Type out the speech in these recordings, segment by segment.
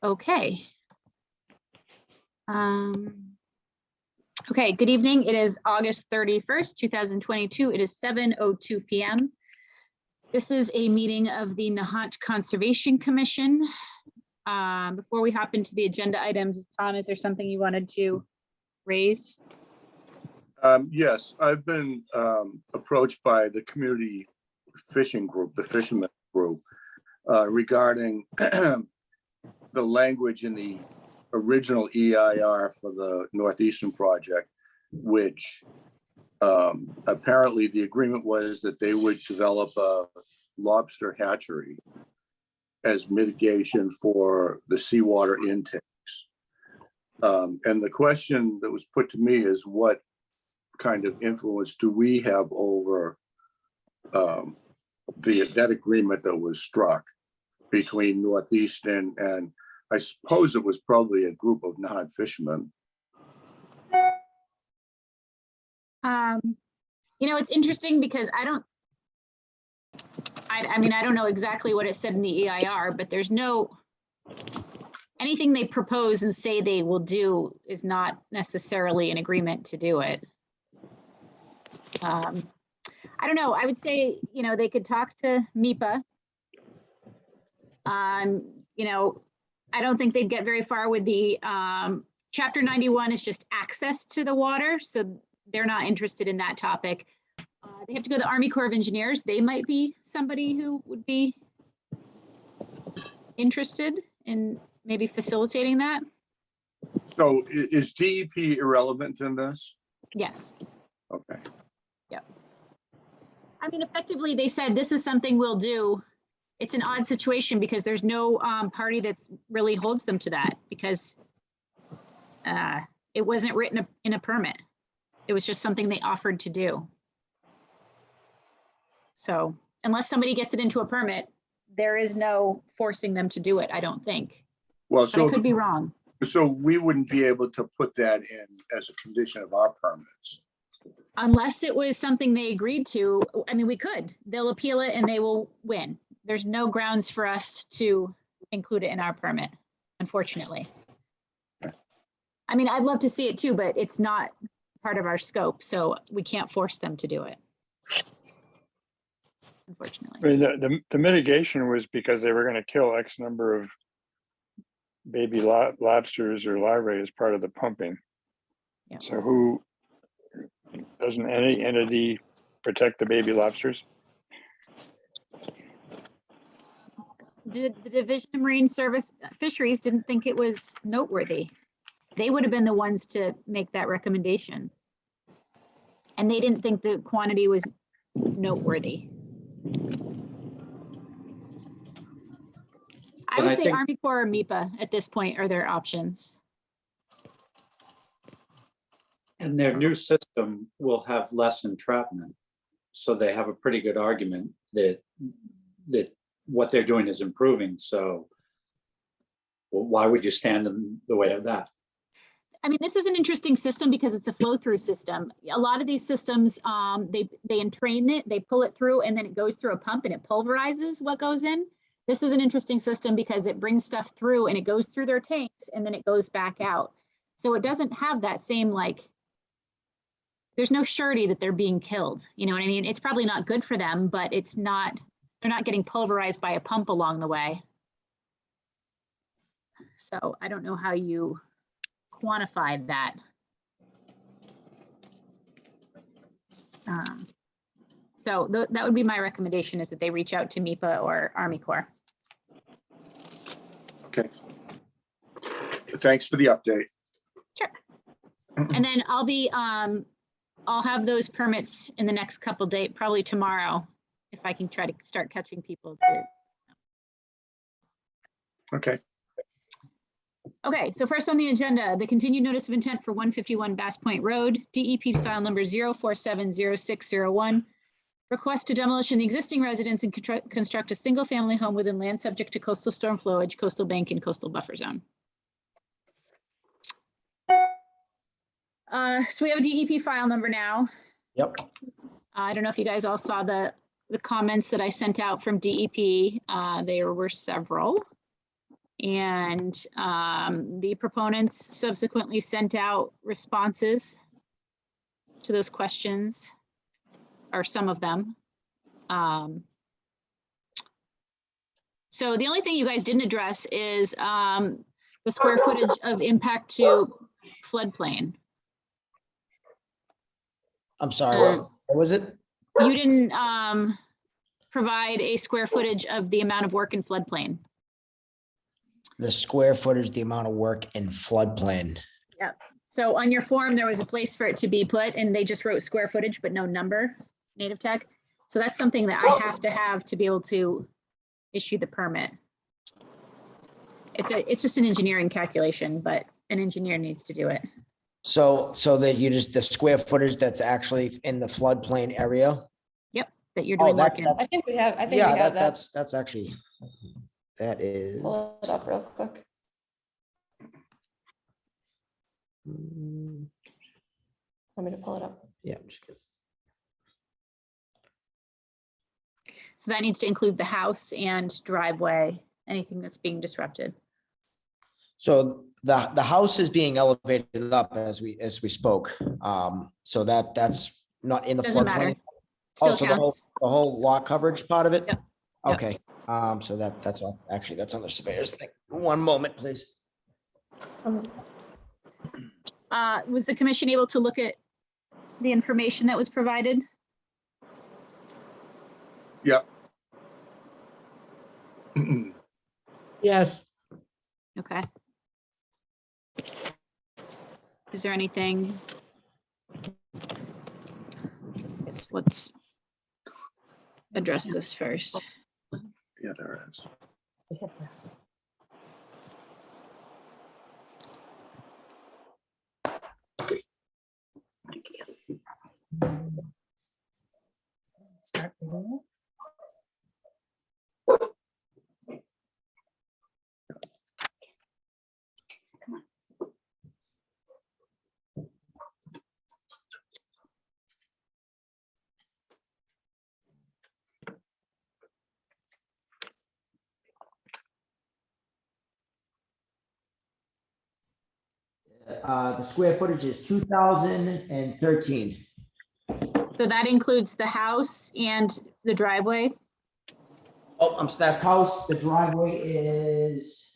Okay. Okay, good evening. It is August 31st, 2022. It is 7:02 p.m. This is a meeting of the Nahant Conservation Commission. Before we hop into the agenda items, Tom, is there something you wanted to raise? Yes, I've been approached by the community fishing group, the fishermen group, regarding the language in the original EIR for the Northeastern project, which apparently the agreement was that they would develop a lobster hatchery as mitigation for the seawater intakes. And the question that was put to me is, what kind of influence do we have over that agreement that was struck between Northeastern and I suppose it was probably a group of non-fishermen. You know, it's interesting because I mean, I don't know exactly what it said in the EIR, but there's anything they propose and say they will do is not necessarily an agreement to do it. I don't know. I would say, you know, they could talk to MIPA. You know, I don't think they'd get very far with the Chapter 91 is just access to the water, so they're not interested in that topic. They have to go to the Army Corps of Engineers. They might be somebody who would be interested in maybe facilitating that. So is DEP irrelevant in this? Yes. Okay. Yep. I mean, effectively, they said this is something we'll do. It's an odd situation because there's no party that really holds them to that, because it wasn't written in a permit. It was just something they offered to do. So unless somebody gets it into a permit, there is no forcing them to do it, I don't think. Well, so I could be wrong. So we wouldn't be able to put that in as a condition of our permits. Unless it was something they agreed to. I mean, we could. They'll appeal it and they will win. There's no grounds for us to include it in our permit, unfortunately. I mean, I'd love to see it too, but it's not part of our scope, so we can't force them to do it, unfortunately. I mean, the mitigation was because they were going to kill X number of baby lobsters or larvae as part of the pumping. Yeah. So doesn't any entity protect the baby lobsters? The Division of Marine Service Fisheries didn't think it was noteworthy. They would have been the ones to make that recommendation. And they didn't think the quantity was noteworthy. I would say Army Corps or MIPA at this point are their options. And their new system will have less entrapment. So they have a pretty good argument that what they're doing is improving. So why would you stand in the way of that? I mean, this is an interesting system because it's a flow-through system. A lot of these systems, they entrain it, they pull it through, and then it goes through a pump and it pulverizes what goes in. This is an interesting system because it brings stuff through and it goes through their tanks and then it goes back out. So it doesn't have that same, like, there's no surety that they're being killed. You know what I mean? It's probably not good for them, but it's not, they're not getting pulverized by a pump along the way. So I don't know how you quantify that. So that would be my recommendation, is that they reach out to MIPA or Army Corps. Okay. Thanks for the update. Sure. And then I'll have those permits in the next couple of days, probably tomorrow, if I can try to start catching people to. Okay. Okay, so first on the agenda, the continued notice of intent for 151 Bass Point Road, DEP file number 0470601. Request to demolition the existing residence and construct a single family home within land subject to coastal storm flowage, coastal bank, and coastal buffer zone. So we have a DEP file number now. Yep. I don't know if you guys all saw the comments that I sent out from DEP. There were several. And the proponents subsequently sent out responses to those questions, or some of them. So the only thing you guys didn't address is the square footage of impact to floodplain. I'm sorry, what was it? You didn't provide a square footage of the amount of work in floodplain. The square footage, the amount of work in floodplain. So on your form, there was a place for it to be put, and they just wrote square footage, but no number, native tech. So that's something that I have to be able to issue the permit. It's just an engineering calculation, but an engineer needs to do it. So that you just, the square footage that's actually in the floodplain area? That you're Oh, doing work in. that's, I think we have yeah, that. that's actually, that is. Pull it up real quick. Mm, Want me to pull it up? Yeah, I'm just kidding. So that needs to include the house and driveway, anything that's being disrupted. So the house is being elevated up as we spoke. So that's not in the Doesn't floodplain. matter. Oh, Still so counts. the whole lot coverage part of it? Yep. Yep. Okay, so that's all, actually, that's on the surveyor's thing. One moment, please. Was the commission able to look at the information that was provided? Yep. Yes. Okay. Is there anything? Yes, let's address this first. Yeah, there is. Start with it. The square footage is 2,013. So that includes the house and the driveway? Oh, that's house, the driveway is.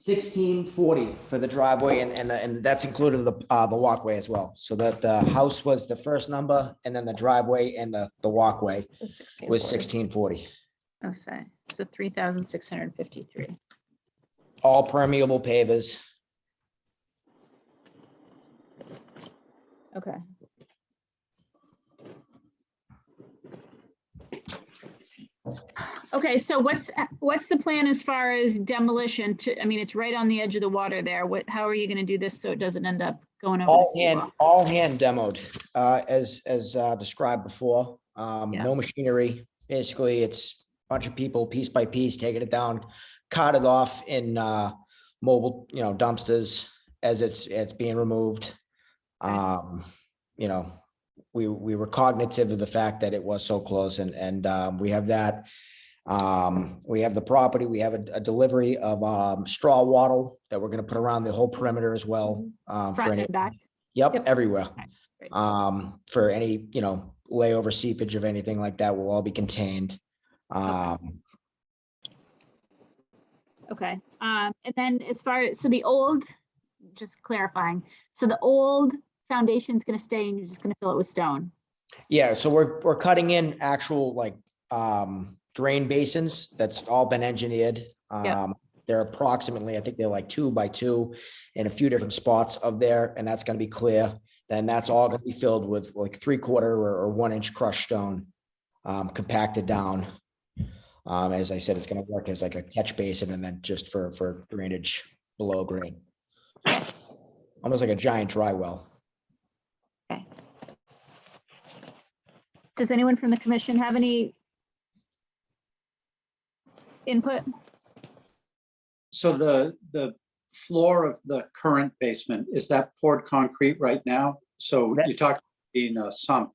$1,640 for the driveway and that's included the walkway as well. So that the house was the first number and then the driveway and the walkway was 1,640. Oh, sorry. So 3,653. All permeable pavers. Okay. Okay, so what's the plan as far as demolition to, I mean, it's right on the edge of the water there. How are you gonna do this so it doesn't end up going over the seawall? All hand demoed, as described before. Yeah. No machinery. Basically, it's a bunch of people piece by piece, taking it down, carted off in mobile, dumpsters as it's being removed. We were cognitive of the fact that it was so close and we have that. We have the property, we have a delivery of straw wattle that we're gonna put around the whole perimeter as well. For Front any, and back? yep, everywhere. Great. For any, layover seepage of anything like that will all be contained. Okay, and then as far as, so the old, just clarifying, so the old foundation's gonna stay and you're just gonna fill it with stone? Yeah, so we're cutting in actual drain basins. That's all been engineered. Yep. They're approximately, I think they're like 2 by 2 in a few different spots of there, and that's gonna be clear. Then that's all gonna be filled with like 3/4 or 1 inch crushed stone, compacted down. As I said, it's gonna work as like a catch basin and then just for drainage below grade. Almost like a giant dry well. Okay. Does anyone from the commission have any input? So the floor of the current basement, is that poured concrete right now? So you talked being a sump,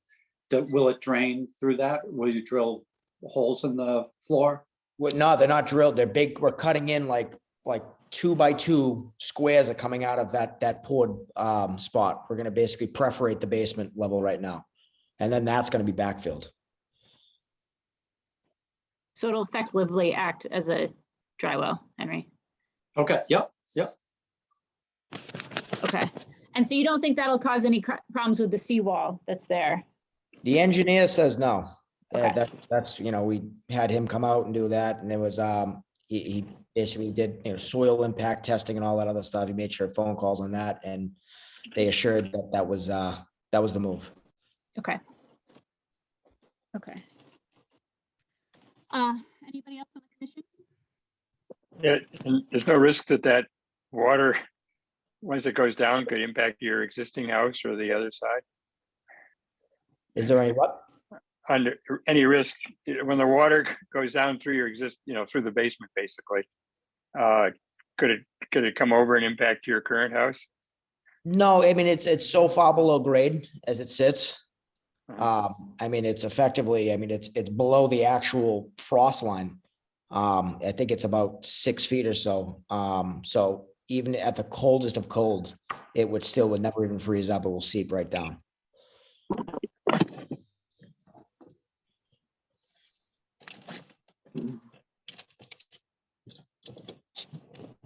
will it drain through that? Will you drill holes in the floor? Well, no, they're not drilled. They're big. We're cutting in like 2 by 2 squares are coming out of that poured spot. We're gonna basically perforate the basement level right now. And then that's gonna be backfilled. So it'll effectively act as a dry well, Henry. Okay, yep. Okay. And so you don't think that'll cause any problems with the seawall that's there? The engineer says no. Okay. That's, we had him come out and do that. And there was, he basically did, soil impact testing and all that other stuff. He made sure phone calls on that, and they assured that that was the move. Okay. Okay. Anybody else on the commission? Yeah, and there's no risk that water, once it goes down, could impact your existing house or the other side? Is there any what? Under any risk when the water goes down through your through the basement, basically, could it come over and impact your current house? No, I mean, it's so far below grade as it sits. I mean, it's effectively, it's below the actual frost line. I think it's about 6 feet or so. So even at the coldest of colds, it would never even freeze up. It will seep right down.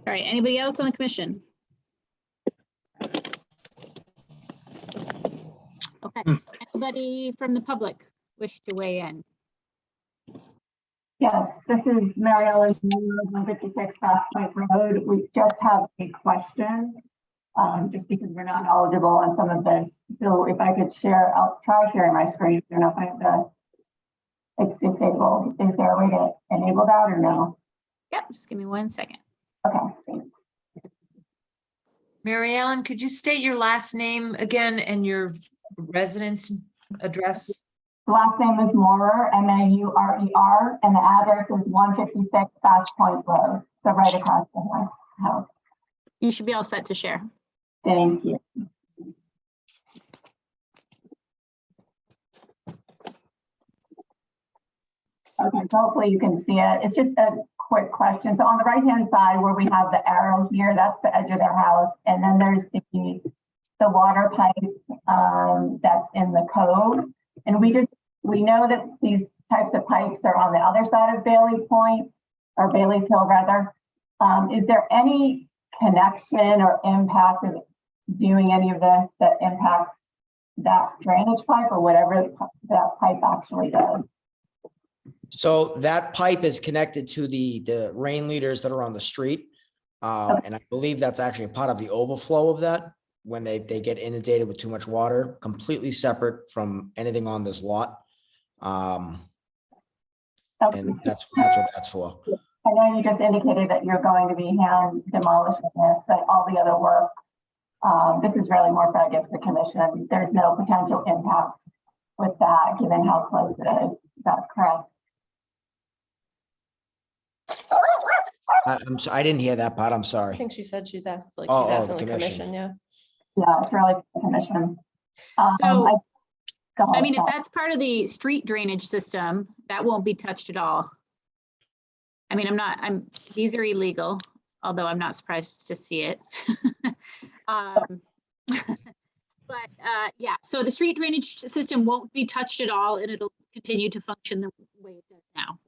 All right, anybody else on the commission? Okay, anybody from the public wish to weigh in? Yes, this is Mary Ellen, 156 Fast Point Road. We just have a question, just because we're not knowledgeable on some of this. So if I could share, I'll try sharing my screen. I don't know if I have it's disabled. Is there a way to enable that or no? Yep, just give me 1 second. Okay, thanks. Mary Ellen, could you state your last name again and your residence address? The last name is Maurer, M-A-U-R-E-R, and the address is 156 Fast Point Road. So right across the house. You should be all set to share. Thank you. Okay, so hopefully you can see it. It's just a quick question. So on the right-hand side where we have the arrow here, that's the edge of their house. And then there's the water pipe that's in the code. And we know that these types of pipes are on the other side of Bailey Point, or Bailey's Hill rather. Is there any connection or impact of doing any of this that impacts that drainage pipe or whatever that pipe actually does? So that pipe is connected to the rain leaders that are on the street. And I believe that's actually a part of the overflow of that when they get inundated with too much water, completely separate from anything on this lot. And that's what that's for. I know you just indicated that you're going to be hand demolishing this, but all the other work, this is really more for, I guess, the commission. There's no potential impact with that, given how close it is. Is that correct? I didn't hear that part. I'm I sorry. think she said she's asked, she's Oh, asking the the commission, yeah. Yeah, it's really for the commission. So, Go ahead, I mean, if sorry. that's part of the street drainage system, that won't be touched at all. I mean, these are illegal, although I'm not surprised to see it. But yeah, so the street drainage system won't be touched at all, and it'll continue to function the way it does now.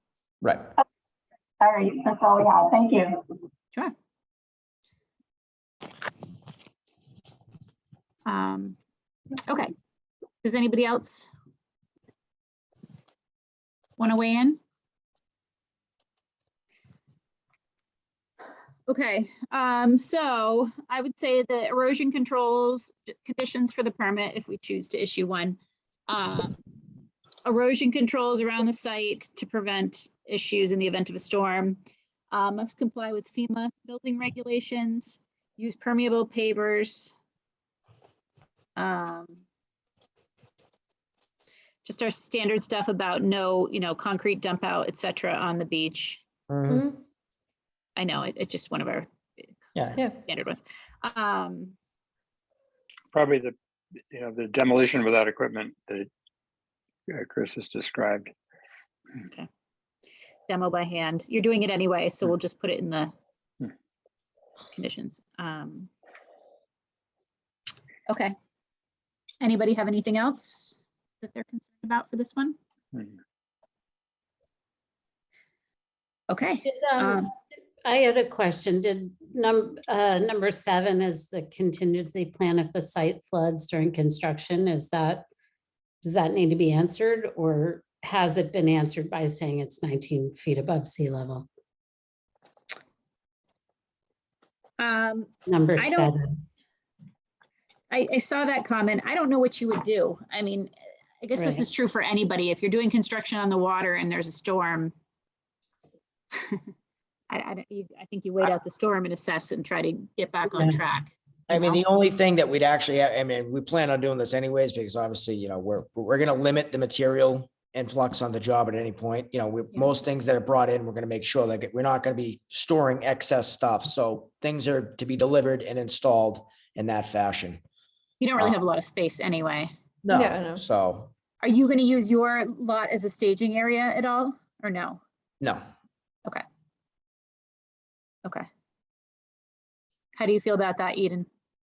Right. All right, that's all we have. Thank you. Sure. Okay. Does anybody else want to weigh in? Okay, so I would say the erosion controls conditions for the permit, if we choose to issue one. Erosion controls around the site to prevent issues in the event of a storm. Must comply with FEMA building regulations, use permeable pavers. Just our standard stuff about no, concrete dump out, et cetera, on the beach. Mhm. I know, it's just one of our Yeah. Yeah. standard ones. Probably the demolition without equipment that Chris has described. Okay. Demo by hand. You're doing it anyway, so we'll just put it in the conditions. Okay. Anybody have anything else that they're concerned about for this one? Okay. I had a question. Did number 7 is the contingency plan if the site floods during construction? Does that need to be answered, or has it been answered by saying it's 19 feet above sea level? Number I don't- 7. I saw that comment. I don't know what you would do. I mean, I guess this Right. is true for anybody. If you're doing construction on the water and there's a storm, I think you wait out the storm and assess and try to get back on Yeah. track. I mean, the only thing that we'd actually have, I mean, we plan on doing this anyways, because obviously, we're gonna limit the material influx on the job at any point. Most things that are brought in, we're gonna make sure that we're not gonna be storing excess stuff. So things are to be delivered and installed in that fashion. You don't really have a lot of space anyway. No, Yeah, I know. so, Are you going to use your lot as a staging area at all or no? no. Okay. How do you feel about that, Eden?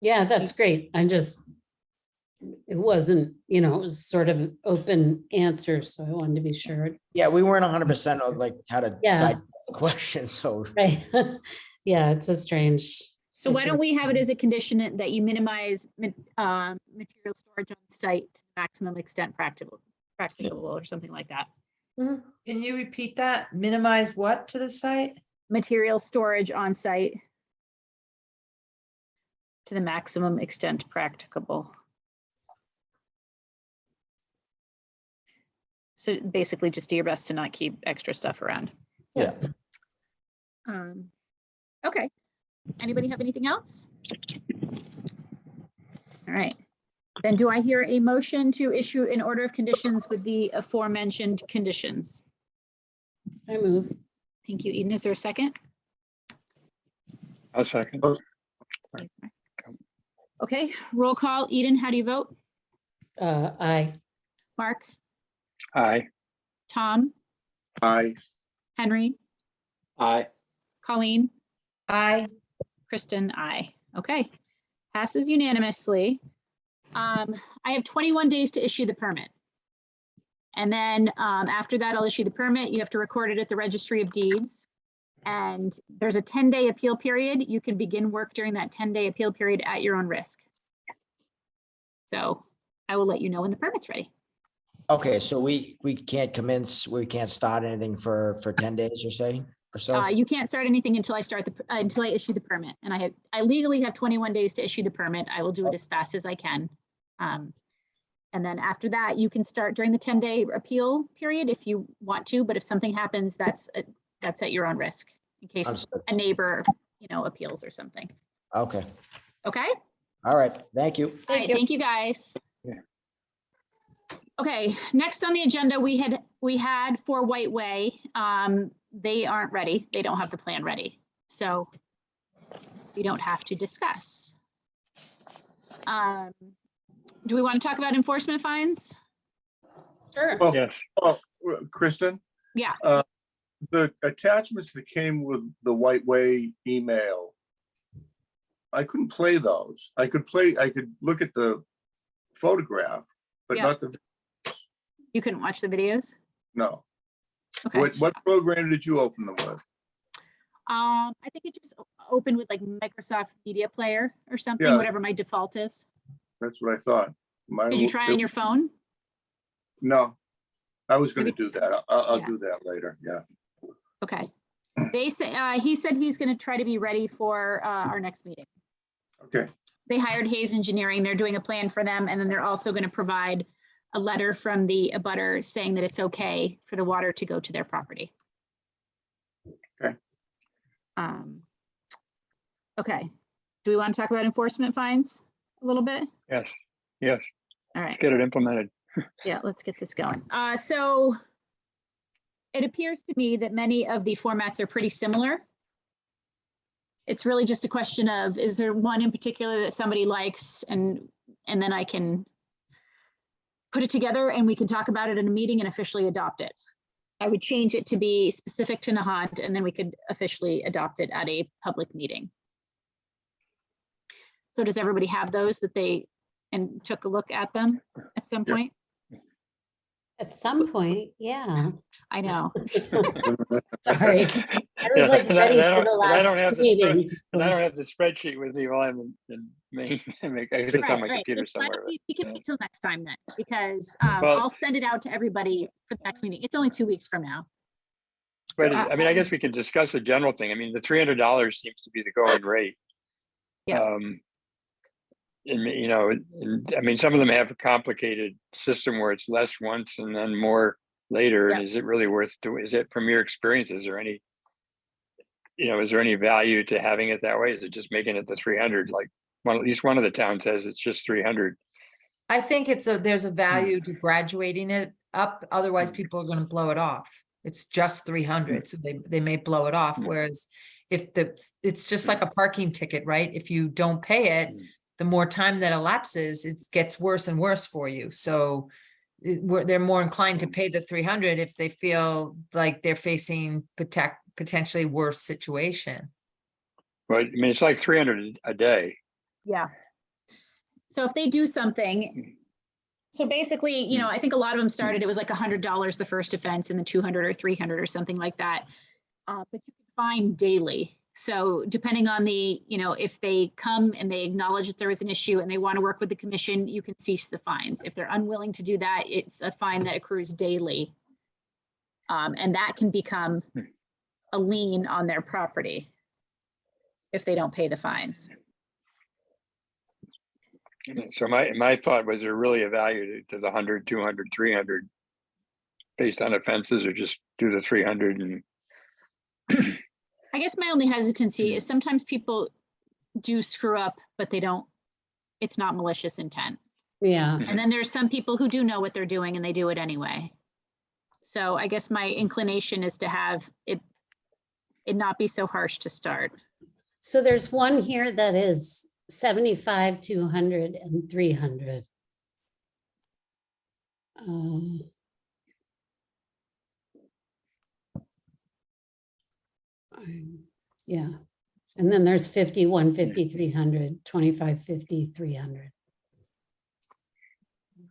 Yeah, that's great. It wasn't, it was sort of an open answer, so I wanted to be sure. Yeah, we weren't 100% of like how to Yeah. digest the question, so. Right. Yeah, it's a strange. So why don't we have it as a condition that you minimize material storage on site to the maximum extent practicable or something like that? Mhm. Can you repeat that? Minimize what to the site? Material storage on site to the maximum extent practicable. So basically just do your best to not keep extra stuff around. Yeah. Okay. Anybody have anything else? All right. Then do I hear a motion to issue an order of conditions with the aforementioned conditions? I move. Thank you, Eden. Is there a second? A second. Okay, roll call. Eden, how do you vote? Aye. Mark, Aye. Tom, Aye. Henry, Aye. Colleen, Aye. Kristen, aye. Okay, passes unanimously. I have 21 days to issue the permit. And then after that, I'll issue the permit. You have to record it at the Registry of Deeds. And there's a 10-day appeal period. You can begin work during that 10-day appeal period at your own risk. So I will let you know when the permit's ready. Okay, so we can't commence, we can't start anything for 10 days or say, or so? You can't start anything until I until I issue the permit. And I legally have 21 days to issue the permit. I will do it as fast as I can. And then after that, you can start during the 10-day appeal period if you want to, but if something happens, that's at your own risk in case Understood. a neighbor, appeals or something. Okay, Okay? all right, thank you. All right, thank you guys. Yeah. Okay, next on the agenda, we had for White Way. They aren't ready. They don't have the plan ready. So we don't have to discuss. Do we want to talk about enforcement fines? Sure. Well, Yes. Kristen, Yeah, the attachments that came with the White Way email, I couldn't play those. I could look at the photograph, but Yeah. not the, you couldn't watch the videos? no. Okay. What program did you open them with? I think it just opened with like Microsoft Media Player or something, Yeah. whatever my default is. That's what I thought. Mine Did you wa- try on your phone? No, I was gonna Maybe- do that. I'll Yeah. do that later, yeah. Okay. They say, he said he's going to try to be ready for our next meeting. Okay, They hired Hayes Engineering. They're doing a plan for them. And then they're also going to provide a letter from the abutter saying that it's okay for the water to go to their property. Okay. Okay. Do we want to talk about enforcement fines a little bit? Yes. Yes. All Let's right. get it implemented. Yeah, let's get this going. So it appears to me that many of the formats are pretty similar. It's really just a question of, is there one in particular that somebody likes, and then I can put it together and we can talk about it in a meeting and officially adopt it. I would change it to be specific to Nahant, and then we could officially adopt it at a public meeting. So does everybody have those that they and took a look at them at some point? At some point, yeah. I know. Sorry. I was Yeah, like and ready I for the don't- and I don't last have two the spread- meetings. of And I don't course. have the spreadsheet with me while I'm in main, I guess it's on my computer Why don't somewhere. we can yeah. wait till next time then, because Well- I'll send it out to everybody for the next meeting. It's only 2 weeks from now. But I mean, I guess we can discuss the general thing. I mean, the $300 seems to be the going rate. Yeah. And you know, I mean, some of them have a complicated system where it's less once and then more later. And is it really worth doing? Is it, from your experience, is there any, is there any value to having it that way? Is it just making it the 300? Like at least one of the towns says it's just 300. I think there's a value to graduating it up. Otherwise, people are going to blow it off. It's just 300, so they may blow it off. Whereas if it's just like a parking ticket, right? If you don't pay it, the more time that elapses, it gets worse and worse for you. So they're more inclined to pay the 300 if they feel like they're facing potentially worse situation. But I mean, it's like 300 a day. Yeah. So if they do something, so basically, I think a lot of them started, it was like $100 the first offense, and then 200 or 300 or something like that. But you can fine daily. So depending on the, if they come and they acknowledge that there is an issue and they want to work with the commission, you can cease the fines. If they're unwilling to do that, it's a fine that accrues daily. And that can become a lien on their property if they don't pay the fines. So my thought was, there really a value to the 100, 200, 300 based on offenses, or just do the 300? And I guess my only hesitancy is sometimes people do screw up, but it's not malicious intent. Yeah. And then there's some people who do know what they're doing and they do it anyway. So I guess my inclination is to have it not be so harsh to start. So there's one here that is 75, 200, and 300. Yeah. And then there's 50, 150, 300, 25, 50, 300.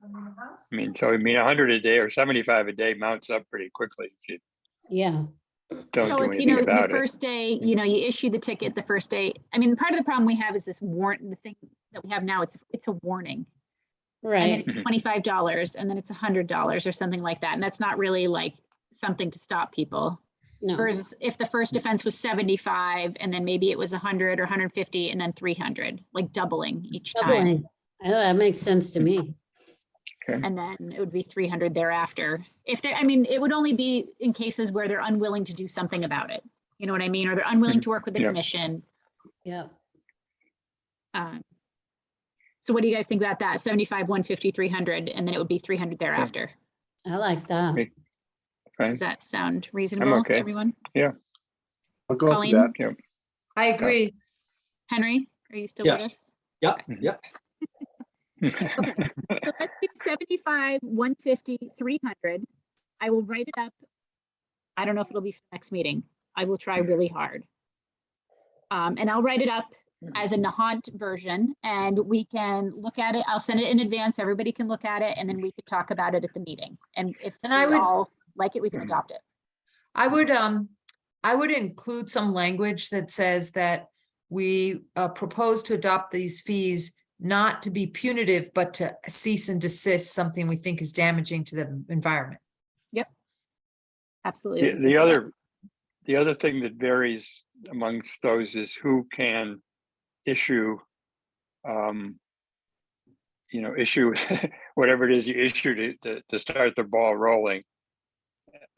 I mean, 100 a day or 75 a day mounts up pretty quickly if you Yeah. don't So do if, anything the about it. first day, you issue the ticket the first day. I mean, part of the problem we have is this warrant, the thing that we have now, it's a warning. And Right. then it's $25 and then it's $100 or something like that. And that's not really like something to stop people. No. Versus if the first offense was 75 and then maybe it was 100 or 150 and then 300, like doubling each time. Doubling. That makes sense to me. And then it would be 300 thereafter. It would only be in cases where they're unwilling to do something about it. You know what I mean? Or they're unwilling to work with the commission. Yeah. So what do you guys think about that? 75, 150, 300, and then it would be 300 thereafter. I like that. Fine. Does that sound reasonable okay. to everyone? I'll go for Colleen? that. Yep. I agree. Henry, are you still Yes. with us? Yep, Okay. yep. So let's do 75, 150, 300. I will write it up. I don't know if it'll be for the next meeting. I will try really hard. And I'll write it up as a Nahant version and we can look at it. I'll send it in advance. Everybody can look at it and then we could talk about it at the meeting. And if And I we would- all like it, we can adopt it. I would include some language that says that we propose to adopt these fees not to be punitive, but to cease and desist something we think is damaging to the environment. Absolutely. The other thing that varies amongst those is who can issue, issue whatever it is you issue to start the ball rolling.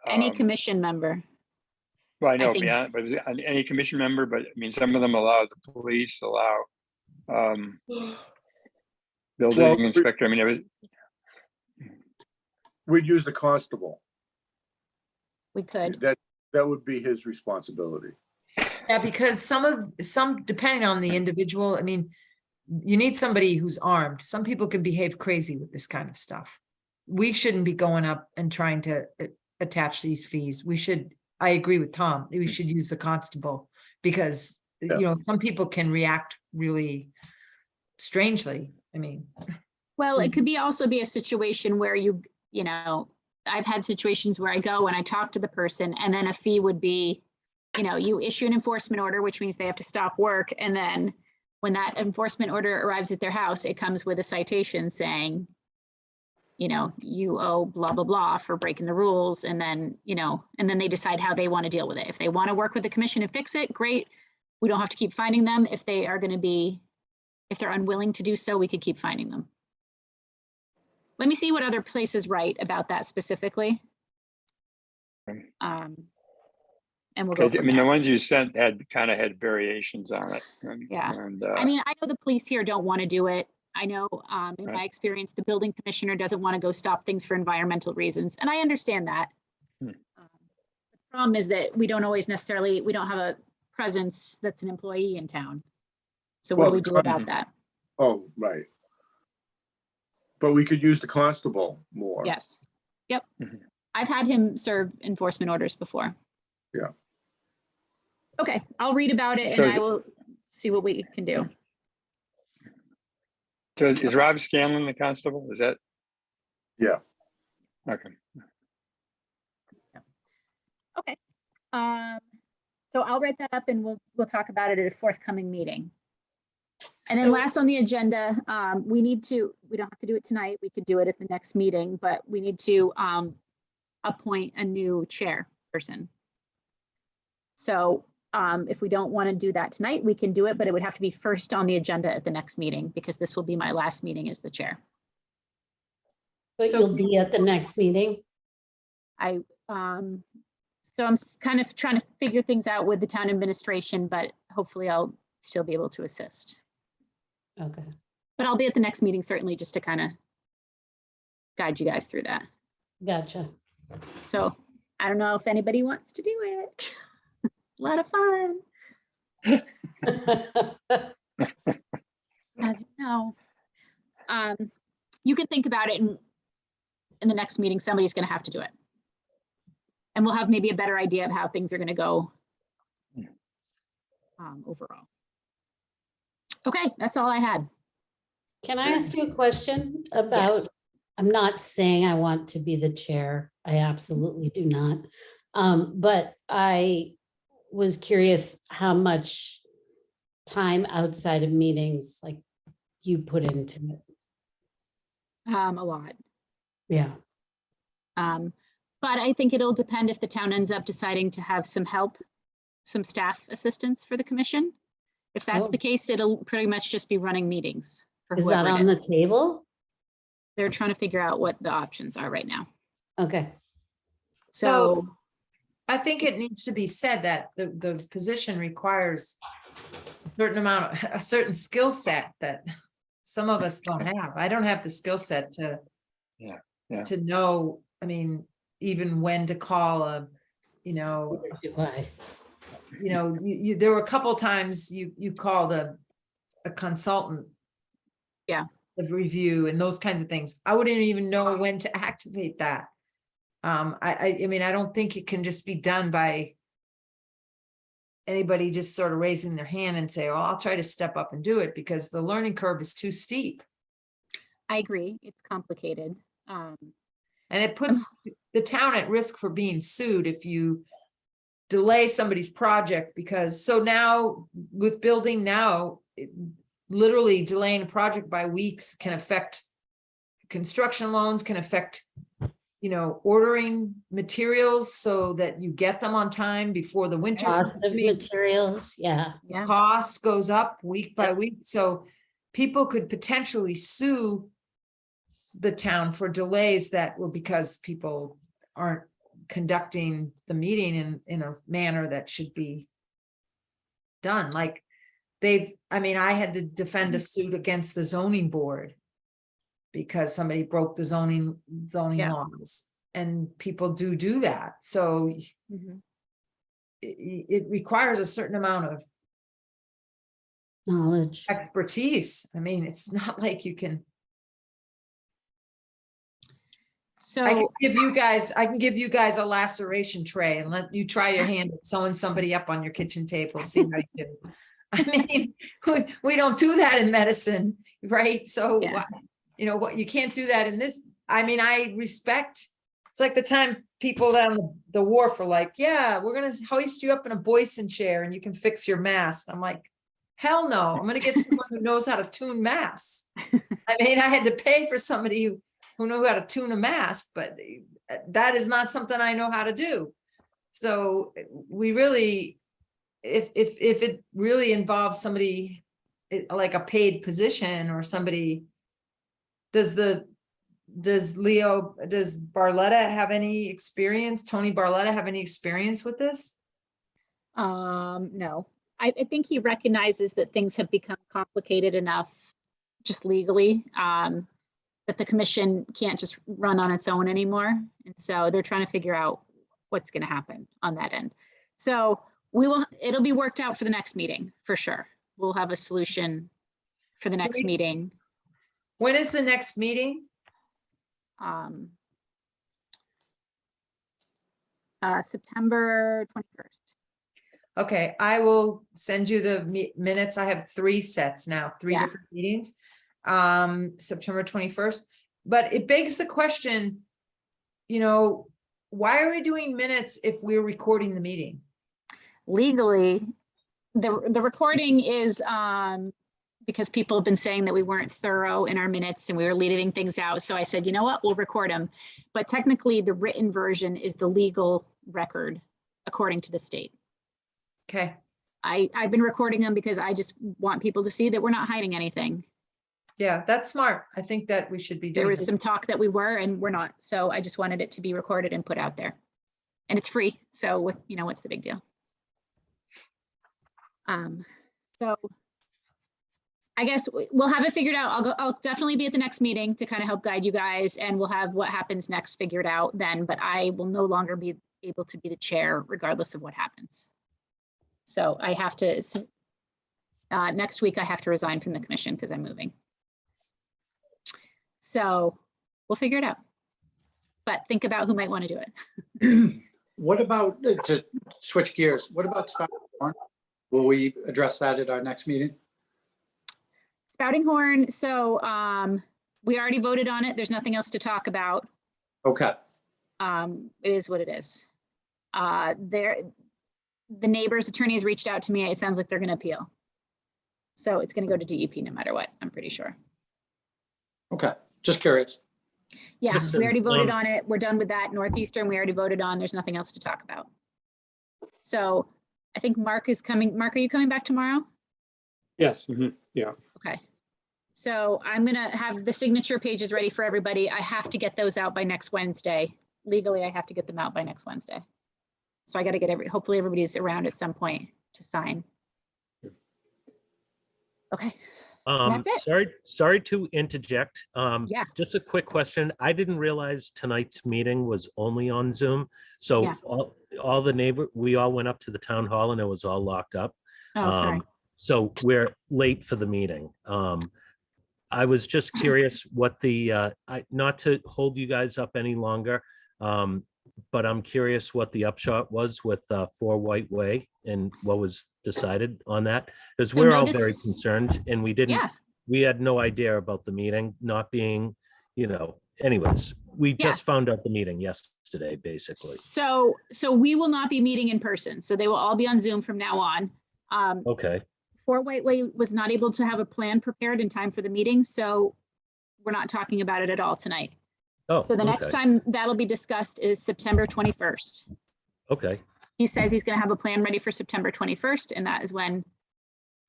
Any commission member. Well, I know, think- beyond, but any commission member, but I mean, some of them allow the police, allow building Well, inspector. I mean, We'd use the constable. We could. That would be his responsibility. Yeah, because some, depending on the individual, I mean, you need somebody who's armed. Some people can behave crazy with this kind of stuff. We shouldn't be going up and trying to attach these fees. We should, I agree with Tom, we should use the constable because, Yeah. you know, some people can react really strangely. I mean, Well, it could be also be a situation where you know, I've had situations where I go and I talk to the person and then a fee would be, you know, you issue an enforcement order, which means they have to stop work. And then when that enforcement order arrives at their house, it comes with a citation saying, you know, you owe blah, blah, blah for breaking the rules. And then, you know, and then they decide how they want to deal with it. If they want to work with the commission and fix it, great. We don't have to keep finding them. If they are going to be, if they're unwilling to do so, we could keep finding them. Let me see what other places write about that specifically. And we'll go Okay, I from mean, the there. ones you sent kind of had variations on it. Yeah. And, I mean, I know the police here don't want to do it. I know in my Right. experience, the building commissioner doesn't want to go stop things for environmental reasons. And I understand that. Hmm. The problem is that we don't always necessarily, we don't have a presence that's an employee in town. So what do Well, we do about that? Oh, right. But we could use the constable more. Yes. Yep. Mhm. I've had him serve enforcement orders before. Yeah. Okay, I'll read about it So and is I it- will see what we can do. So is Rob Scanlon the constable? Is that? Yeah. Okay. Okay. So I'll write that up and we'll talk about it at a forthcoming meeting. And then last on the agenda, we don't have to do it tonight. We could do it at the next meeting, but we need to appoint a new chairperson. So if we don't want to do that tonight, we can do it, but it would have to be first on the agenda at the next meeting because this will be my last meeting as the chair. But So- you'll be at the next meeting? So I'm kind of trying to figure things out with the town administration, but hopefully I'll still be able to assist. Okay. But I'll be at the next meeting certainly just to kind of guide you guys through that. Gotcha. So I don't know if anybody wants to do it. A lot of fun, as you know. You can think about it and in the next meeting, somebody's going to have to do it. And we'll have maybe a better idea of how things are going to go overall. Okay, that's all I had. Can I ask you a question about, Yes. I'm not saying I want to be the chair. I absolutely do not. But I was curious how much time outside of meetings like you put into it. A lot. Yeah. But I think it'll depend if the town ends up deciding to have some help, some staff assistance for the commission. If that's Oh. the case, it'll pretty much just be running meetings for Is that whoever it on the is. table? They're trying to figure out what the options are right now. Okay. So I think it needs to be said that the position requires a certain skill set that some of us don't have. I don't have the skill set to Yeah. to know, I mean, even when to call there were a couple times you called a consultant. Yeah. The review and those kinds of things. I wouldn't even know when to activate that. I mean, I don't think it can just be done by anybody just sort of raising their hand and say, oh, I'll try to step up and do it because the learning curve is too steep. I agree, it's complicated. And it puts the town at risk for being sued if you delay somebody's project because so now with building now, literally delaying a project by weeks can affect construction loans, can affect, ordering materials so that you get them on time before the winter. Cost of materials, yeah. Yeah, Cost goes up week by week. So people could potentially sue the town for delays that were because people aren't conducting the meeting in a manner that should be done. Like I had to defend a suit against the zoning board because somebody broke the zoning Yeah. laws, and people do that. So Mhm. it requires a certain amount of Knowledge. expertise. I mean, it's not like you can. I can So, give you guys a laceration tray and let you try your hand at sewing somebody up on your kitchen table, see how you do. I mean, we don't do that in medicine, right? So, Yeah. you know what, you can't do that in this. I mean, I respect, it's like the time people down the wharf are like, yeah, we're gonna hoist you up in a Boyson chair and you can fix your mast. I'm like, hell no, I'm gonna get someone who knows how to tune masts. I mean, I had to pay for somebody who knew how to tune a mast, but that is not something I know how to do. So we really, if it really involves somebody like a paid position or somebody, does Barletta have any experience? Tony Barletta have any experience with this? no, I think he recognizes that things have become complicated enough just legally, that the commission can't just run on its own anymore. And so they're trying to figure out what's going to happen on that end. So it'll be worked out for the next meeting for sure. We'll have a solution for the next meeting. When is the next meeting? September 21st. Okay, I will send you the minutes. I have 3 sets now, 3 Yeah. different meetings. September 21st. But it begs the question, you know, why are we doing minutes if we're recording the meeting? Legally, the recording is because people have been saying that we weren't thorough in our minutes and we were leaving things out. So I said, you know what, we'll record them. But technically the written version is the legal record according to the state. Okay. I've been recording them because I just want people to see that we're not hiding anything. Yeah, that's smart. I think that we should be There doing was it. some talk that we were and we're not. So I just wanted it to be recorded and put out there. And it's free. So what's the big deal? So I guess we'll have it figured out. I'll definitely be at the next meeting to kind of help guide you guys, and we'll have what happens next figured out then, but I will no longer be able to be the chair regardless of what happens. So I have to, next week I have to resign from the commission because I'm moving. So we'll figure it out. But think about who might want to do it. What about, to switch gears, what about Spouting Horn? Will we address that at our next meeting? Spouting Horn, so we already voted on it. There's nothing else to talk about. Okay, It is what it is. The neighbor's attorney has reached out to me. It sounds like they're going to appeal. So it's going to go to DEP no matter what, I'm pretty sure. okay, just curious. Yeah, Listen, we already voted on it. We're done with that. Northeastern, we already voted on. There's nothing else to talk about. So I think Mark is coming. Mark, are you coming back tomorrow? Yes, mhm, yeah. Okay. So I'm going to have the signature pages ready for everybody. I have to get those out by next Wednesday. Legally, I have to get them out by next Wednesday. So I got to get hopefully everybody's around at some point to sign. Okay. That's it. Sorry to interject. Yeah. Just a quick question. I didn't realize tonight's meeting was only on Zoom. So Yeah. all the we all went up to the town hall and it was all locked up. Oh, sorry. So we're late for the meeting. I was just curious what not to hold you guys up any longer, but I'm curious what the upshot was with 4 White Way and what was decided on that, because So we're all very notice- concerned and we had no idea about the meeting not being, anyways, we just found out the meeting yesterday, basically. So we will not be meeting in person. So they will all be on Zoom from now on. Okay, 4 White Way was not able to have a plan prepared in time for the meeting, so we're not talking about it at all tonight. oh, So the next okay. time that'll be discussed is September 21st. Okay, He says he's going to have a plan ready for September 21st, and that is when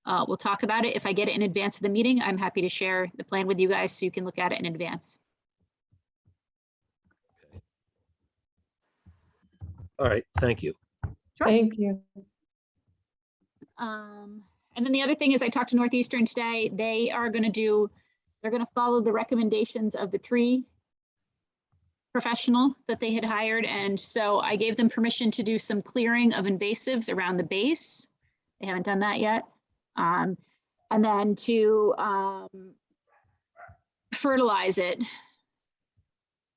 we'll talk about it. If I get it in advance of the meeting, I'm happy to share the plan with you guys so you can look at it in advance. all right, thank you. Sure. Thank you. And then the other thing is I talked to Northeastern today. They are going to do They're gonna follow the recommendations of the tree professional that they had hired. And so I gave them permission to do some clearing of invasives around the base. They haven't done that yet. And then to fertilize it.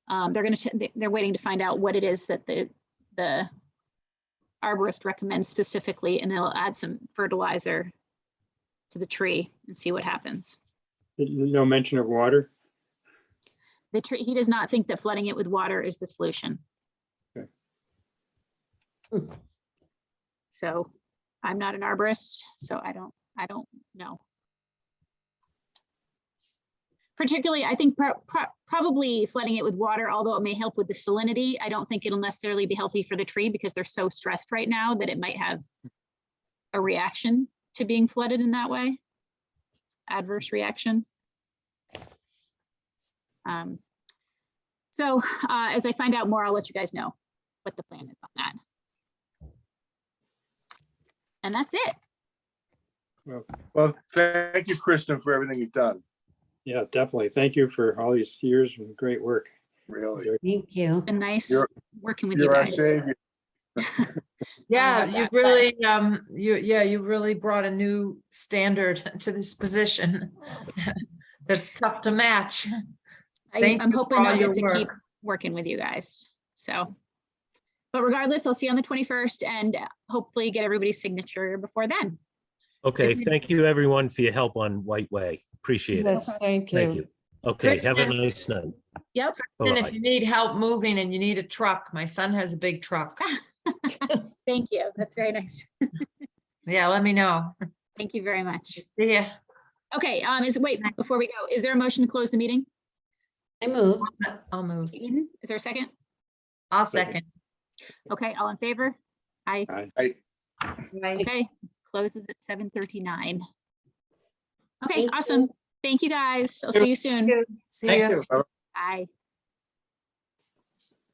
They're waiting to find out what it is that the arborist recommends specifically, and they'll add some fertilizer to the tree and see what happens. No mention of water? The tree, he does not think that flooding it with water is the solution. Okay. So I'm not an arborist, so I don't know. Particularly, I think probably flooding it with water, although it may help with the salinity, I don't think it'll necessarily be healthy for the tree because they're so stressed right now that it might have a reaction to being flooded in that way. Adverse reaction. So as I find out more, I'll let you guys know what the plan is on that. And that's it. Well, thank you, Kristen, for everything you've done. Yeah, definitely. Thank you for all these years of great work. Really. Thank you. Been nice You're- working with you You're our guys. savior. Yeah, love you that, but- really, you really brought a new standard to this position. That's tough to match. Thank I'm you for hoping all I'll your get to keep work. working with you guys. So, but regardless, I'll see you on the 21st and hopefully get everybody's signature before then. Okay, thank you everyone for your help on White Way. Appreciate it. Yes, thank Thank you. you. Okay, have a Kristen. nice night. Yep. And if Bye-bye. you need help moving and you need a truck, my son has a big truck. Thank you. That's very nice. Yeah, let me know. Thank you very much. See ya. Okay, wait, before we go, is there a motion to close the meeting? I move. I'll move. Eden, is there a second? I'll second. Okay, all in favor? Aye. Bye. Okay, closes at 7:39. Okay, Thank you. awesome. Thank you, guys. I'll see you soon. See ya. Thank you. Bye.